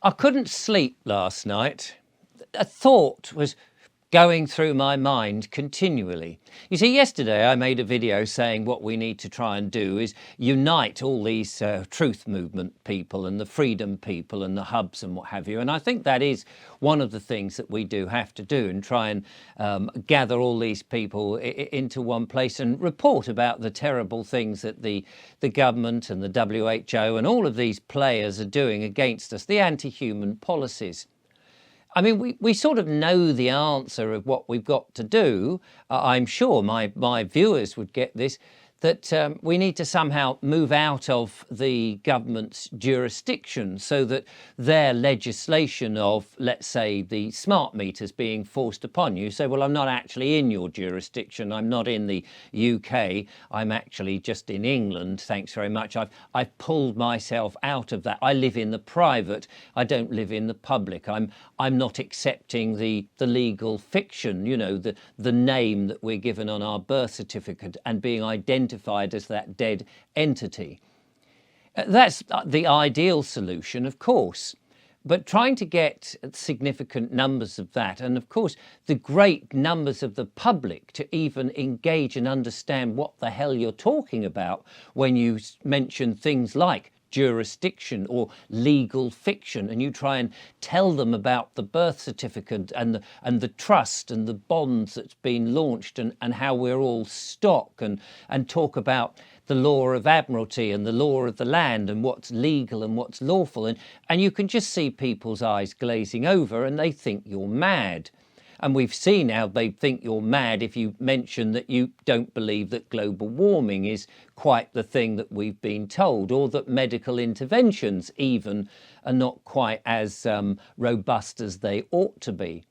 I couldn't sleep last night. A thought was going through my mind continually. You see, yesterday I made a video saying what we need to try and do is unite all these truth movement people and the freedom people and the hubs and what have you. And I think that is one of the things that we do have to do, and try and gather all these people into one place and report about the terrible things that the government and the WHO and all of these players are doing against us, the anti-human policies. I mean, we sort of know the answer of what we've got to do. I'm sure my viewers would get this, that we need to somehow move out of the government's jurisdiction so that their legislation of, let's say, the smart meters being forced upon you. Say, well, I'm not actually in your jurisdiction. I'm not in the UK. I'm actually just in England. Thanks very much. I've pulled myself out of that. I live in the private. I don't live in the public. I'm not accepting the legal fiction, you know, the name that we're given on our birth certificate and being identified as that dead entity. That's the ideal solution, of course, but trying to get significant numbers of that, and of course the great numbers of the public, to even engage and understand what the hell you're talking about when you mention things like jurisdiction or legal fiction, and you try and tell them about the birth certificate and the trust and the bonds that's been launched, and how we're all stock, and talk about the law of admiralty and the law of the land and what's legal and what's lawful, and you can just see people's eyes glazing over and they think you're mad. And we've seen how they think you're mad if you mention that you don't believe that global warming is quite the thing that we've been told, or that medical interventions even are not quite as robust as they ought to be.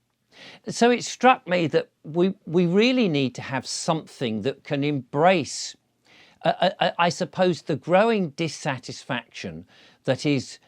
So it struck me that we really need to have something that can embrace, I suppose, the growing dissatisfaction that is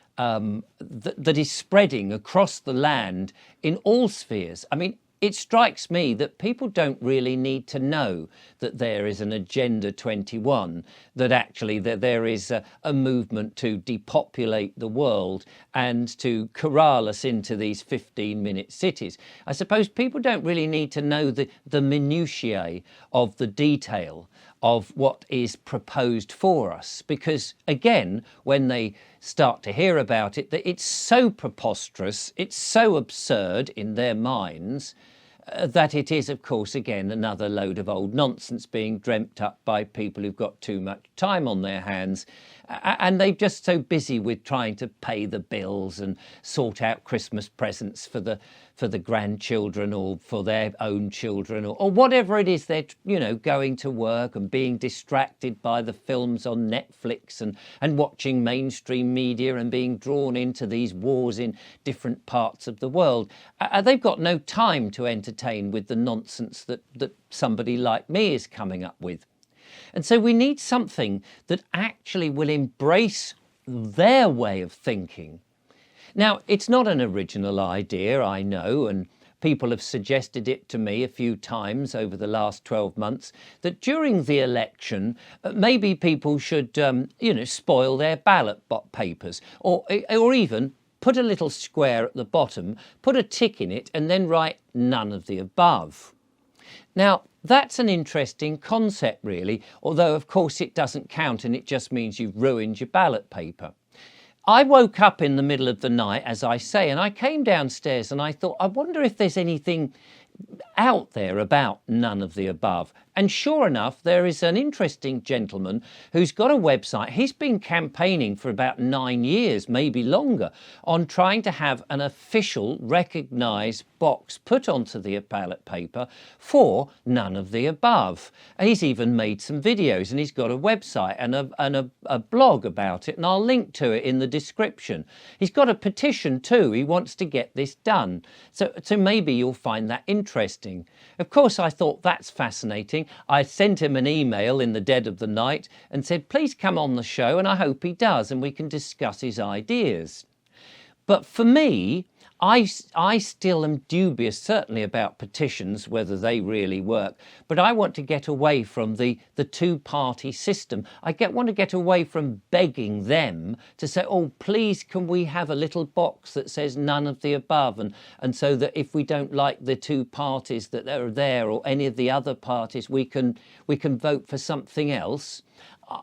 spreading across the land in all spheres. I mean, it strikes me that people don't really need to know that there is an Agenda 21, that actually there is a movement to depopulate the world and to corral us into these 15-minute cities. I suppose people don't really need to know the minutiae of the detail of what is proposed for us, because again, when they start to hear about it, that it's so preposterous, it's so absurd in their minds, that it is, of course, again, another load of old nonsense being dreamt up by people who've got too much time on their hands, and they're just so busy with trying to pay the bills and sort out Christmas presents for the grandchildren or for their own children, or whatever it is they're, you know, going to work and being distracted by the films on Netflix and watching mainstream media and being drawn into these wars in different parts of the world. They've got no time to entertain with the nonsense that somebody like me is coming up with. And so we need something that actually will embrace their way of thinking. Now, it's not an original idea, I know, and people have suggested it to me a few times over the last 12 months, that during the election, maybe people should, spoil their ballot papers, or even put a little square at the bottom, put a tick in it, and then write none of the above. Now, that's an interesting concept, really, although, of course, it doesn't count, and it just means you've ruined your ballot paper. I woke up in the middle of the night, as I say, and I came downstairs and I thought, I wonder if there's anything out there about none of the above. And sure enough, there is an interesting gentleman who's got a website. He's been campaigning for about 9 years, maybe longer, on trying to have an official recognised box put onto the ballot paper for none of the above. And he's even made some videos, and he's got a website and a blog about it, and I'll link to it in the description. He's got a petition too. He wants to get this done. So maybe you'll find that interesting. Of course, I thought that's fascinating. I sent him an email in the dead of the night and said, please come on the show, and I hope he does, and we can discuss his ideas. But for me, I still am dubious, certainly about petitions, whether they really work, but I want to get away from the two-party system. Want to get away from begging them to say, oh, please, can we have a little box that says none of the above, and so that if we don't like the two parties that are there or any of the other parties, we can vote for something else.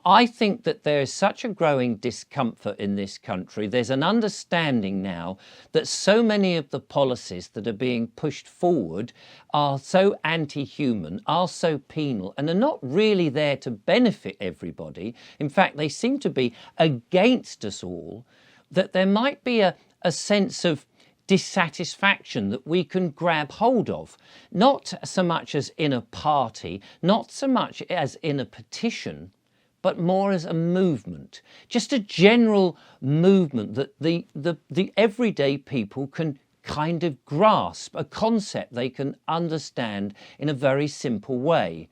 I think that there is such a growing discomfort in this country. There's an understanding now that so many of the policies that are being pushed forward are so anti-human, are so penal, and are not really there to benefit everybody. In fact, they seem to be against us all, that there might be a sense of dissatisfaction that we can grab hold of, not so much as in a party, not so much as in a petition, but more as a movement, just a general movement that the everyday people can kind of grasp, a concept they can understand in a very simple way.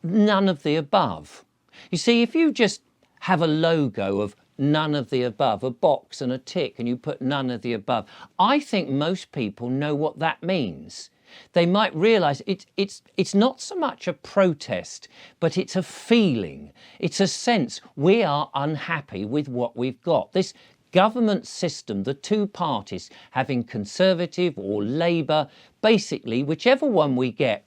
None of the above. You see, if you just have a logo of none of the above, a box and a tick, and you put none of the above, I think most people know what that means. They might realise it's not so much a protest, but it's a feeling. It's a sense we are unhappy with what we've got. This government system, the two parties having Conservative or Labour, basically whichever one we get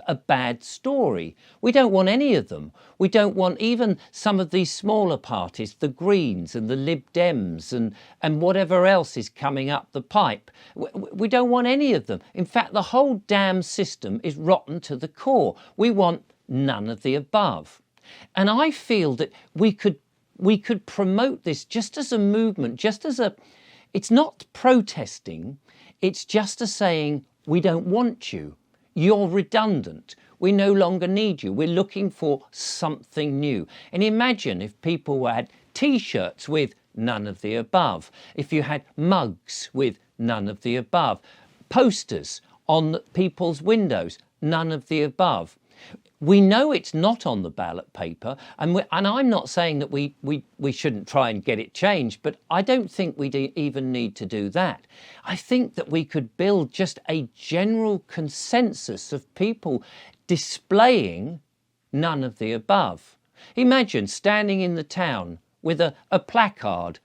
a bad story. We don't want any of them. We don't want even some of these smaller parties, the Greens and the Lib Dems and whatever else is coming up the pipe. We don't want any of them. In fact, the whole damn system is rotten to the core. We want none of the above. And I feel that we could promote this just as a movement, it's not protesting, it's just a saying, we don't want you. You're redundant. We no longer need you. We're looking for something new. And imagine if people had T-shirts with none of the above, if you had mugs with none of the above, posters on people's windows, none of the above. We know it's not on the ballot paper, and I'm not saying that we shouldn't try and get it changed, but I don't think we even need to do that. I think that we could build just a general consensus of people displaying none of the above. Imagine standing in the town with a placard,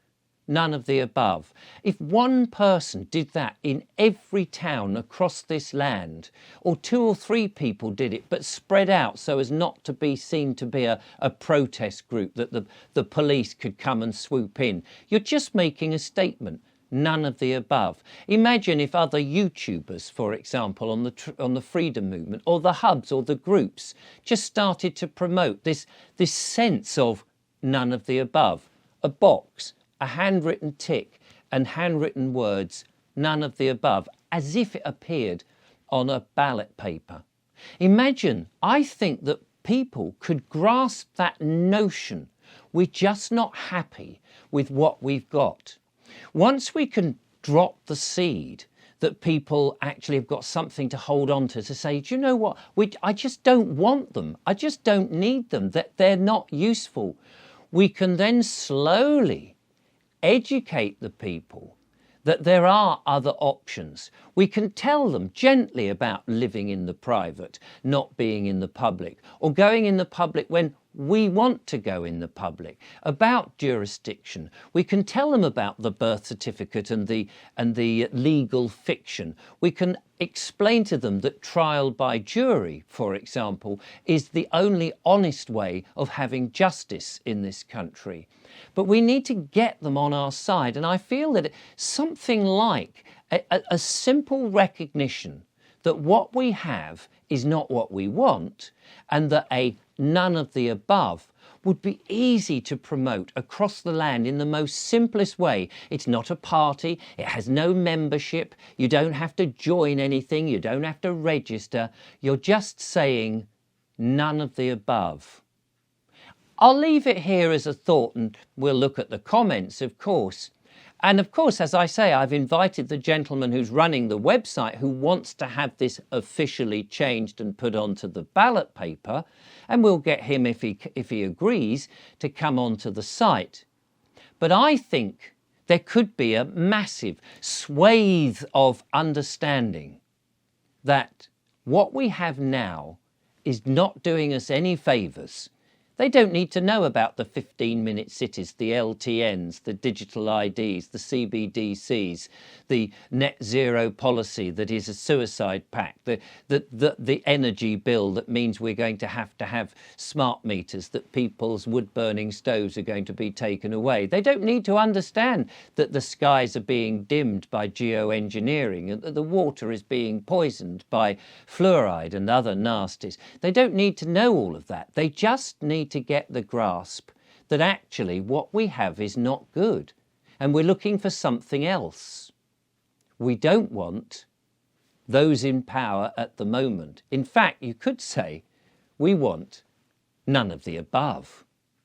none of the above. If one person did that in every town across this land, or 2 or 3 people did it, but spread out so as not to be seen to be a protest group that the police could come and swoop in, you're just making a statement. None of the above. Imagine if other YouTubers, for example, on the freedom movement, or the hubs or the groups, just started to promote this sense of none of the above. A box, a handwritten tick and handwritten words, none of the above, as if it appeared on a ballot paper. Imagine, I think that people could grasp that notion. We're just not happy with what we've got. Once we can drop the seed that people actually have got something to hold on to say, do you know what, I just don't want them. I just don't need them, that they're not useful. We can then slowly educate the people that there are other options. We can tell them gently about living in the private, not being in the public, or going in the public when we want to go in the public, about jurisdiction. We can tell them about the birth certificate and the legal fiction. We can explain to them that trial by jury, for example, is the only honest way of having justice in this country. But we need to get them on our side, and I feel that something like a simple recognition that what we have is not what we want, and that a none of the above would be easy to promote across the land in the most simplest way. It's not a party, it has no membership, you don't have to join anything, you don't have to register, you're just saying none of the above. I'll leave it here as a thought, and we'll look at the comments, of course. And of course, as I say, I've invited the gentleman who's running the website who wants to have this officially changed and put onto the ballot paper, and we'll get him, if he agrees, to come onto the site. But I think there could be a massive swathe of understanding that what we have now is not doing us any favours. They don't need to know about the 15-minute cities, the LTNs, the digital IDs, the CBDCs, the net zero policy that is a suicide pact, the energy bill that means we're going to have smart meters, that people's wood-burning stoves are going to be taken away. They don't need to understand that the skies are being dimmed by geoengineering and that the water is being poisoned by fluoride and other nasties. They don't need to know all of that. They just need to get the grasp that actually what we have is not good and we're looking for something else. We don't want those in power at the moment. In fact, you could say we want none of the above.